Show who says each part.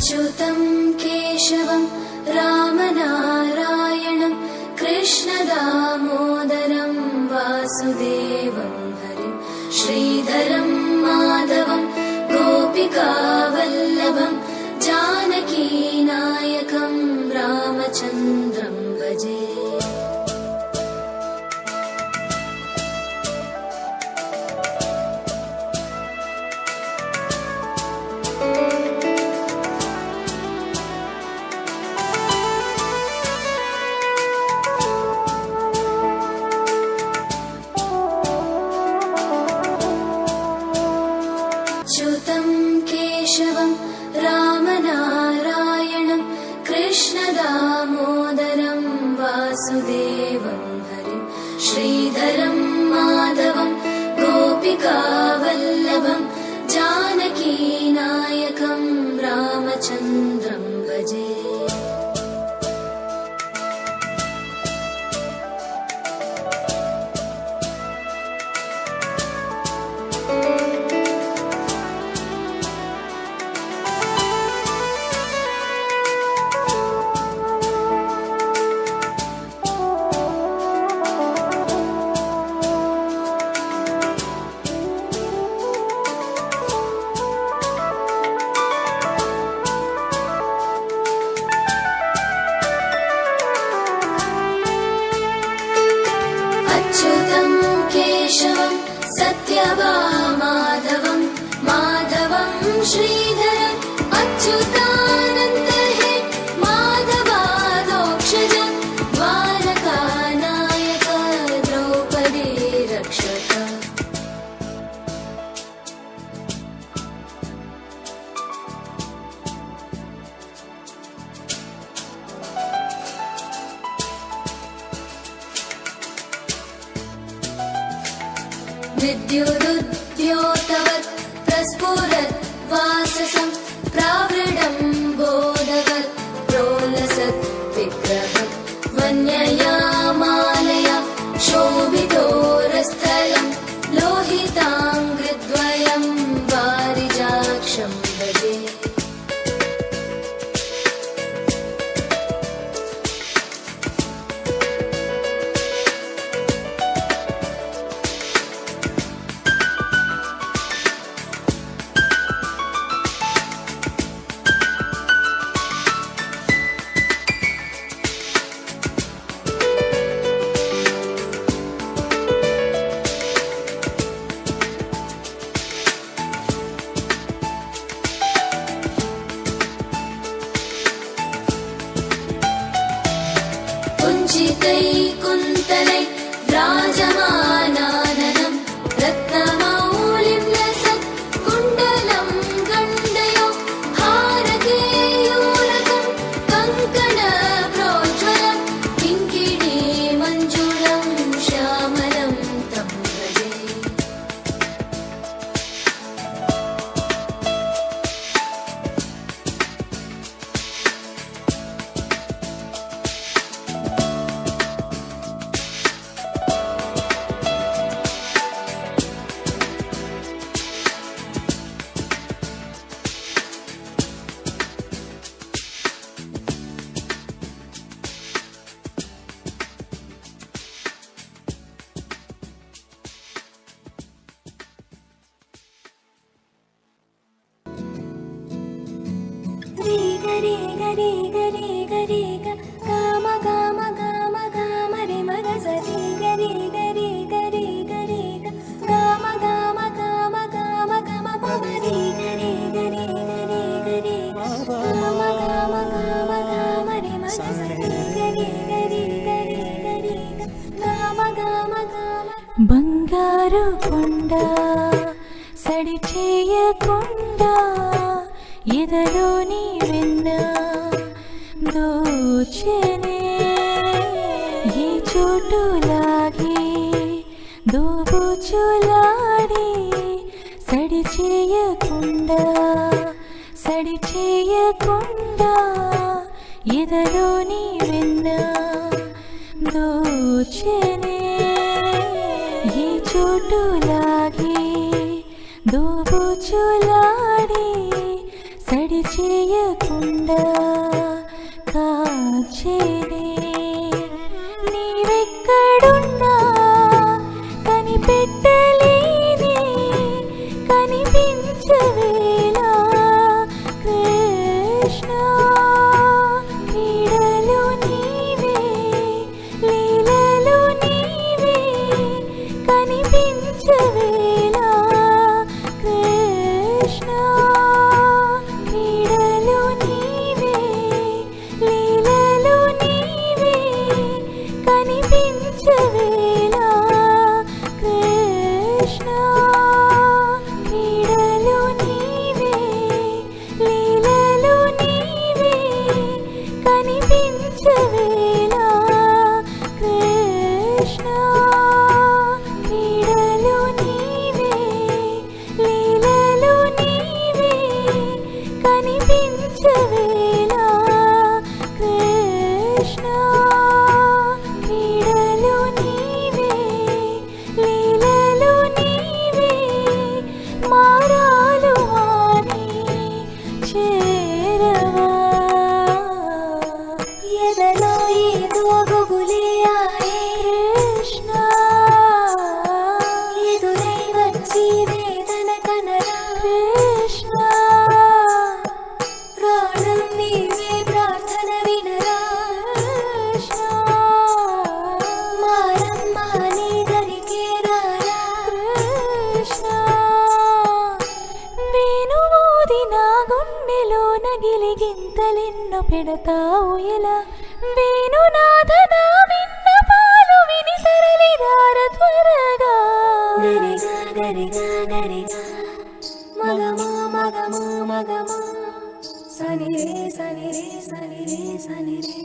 Speaker 1: अच्युतं केशवं रामनारायणं कृष्णदामोदरं वासुदेवं हरिं श्रीधरं माधवं गोपिकावल्लभं जानकीनायकं रामचन्द्रं भजे। अच्युतं केशवं रामनारायणं कृष्णदामोदरं वासुदेवं हरिं श्रीधरं माधवं गोपिकावल्लभं जानकीनायकं रामचन्द्रं भजे। अच्युतं केशवं सत्यभामाधवं माधवं श्रीधरम् अच्युतानन्द हे माधवादोक्षज द्वारकानायक द्रौपदी रक्षक। विद्युदुद्योतवत् प्रस्फुरत् वाससं प्रावृढं बोधवत् प्रोलसत् विग्रहं वन्यया मालया शोभितोरस्थलं लोहिताङ्घ्रिद्वयं वारिजाक्षं भजे। कुञ्चितैकुन्तलै व्राजमानाननं रत्नमौलिं लसत् कुण्डलं गण्डयो हारकेयूरकं कङ्कणप्रोज्ज्वलं किङ्किणीमञ्जुलं श्यामलं तं भजे।
Speaker 2: गरे गरे गरे गरे गाम गाम गाम गाम रे मग सरी गरे गरे गरे गरे गाम गाम गाम गाम गाम पवरी गरे गरे गरे गरे गाम गाम गाम गाम रे मग सरी गरे गरे गरे गरे गाम गाम गाम బంగారు కొండ సడి చేయకుండా ఎదలోని వెన్న దోచెనే ఈ చోటులాగే దోబుచులాడి సడి చేయకుండా ఎదలోని వెన్న దోచెనే ఈ చోటులాగే దోబుచులాడి సడి చేయకుండా కాచేనే నీవెక్కడున్నా కనిపెట్టలేనే కనిపించవేలా కృష్ణ నీడలు నీవే లీలలు నీవే కనిపించవేలా కృష్ణ నీడలు నీవే లీలలు నీవే కనిపించవేలా కృష్ణ నీడలు నీవే లీలలు నీవే కనిపించవేలా కృష్ణ నీడలు నీవే లీలలు నీవే కనిపించవేలా కృష్ణ నీడలు నీవే లీలలు నీవే మారాలు వాణి చేరవా ఎదలో ఏదో గుబులే ఆయే కృష్ణ ఎదురై వచ్చి వేదన కనరా కృష్ణ ప్రాణం నీవే ప్రార్థన వినరా కృష్ణ మారమ్మ నీ దరికే రారా కృష్ణ వేణువూది నా గుండెలో నగిలిగింతలెన్నో పెడతావు ఎలా వేణునాథ నా విన్నపాలు విని తరలిరార త్వరగా గరిగా గరిగా గరిగా మగమా మగమా మగమా సని రే సని రే సని రే సని రే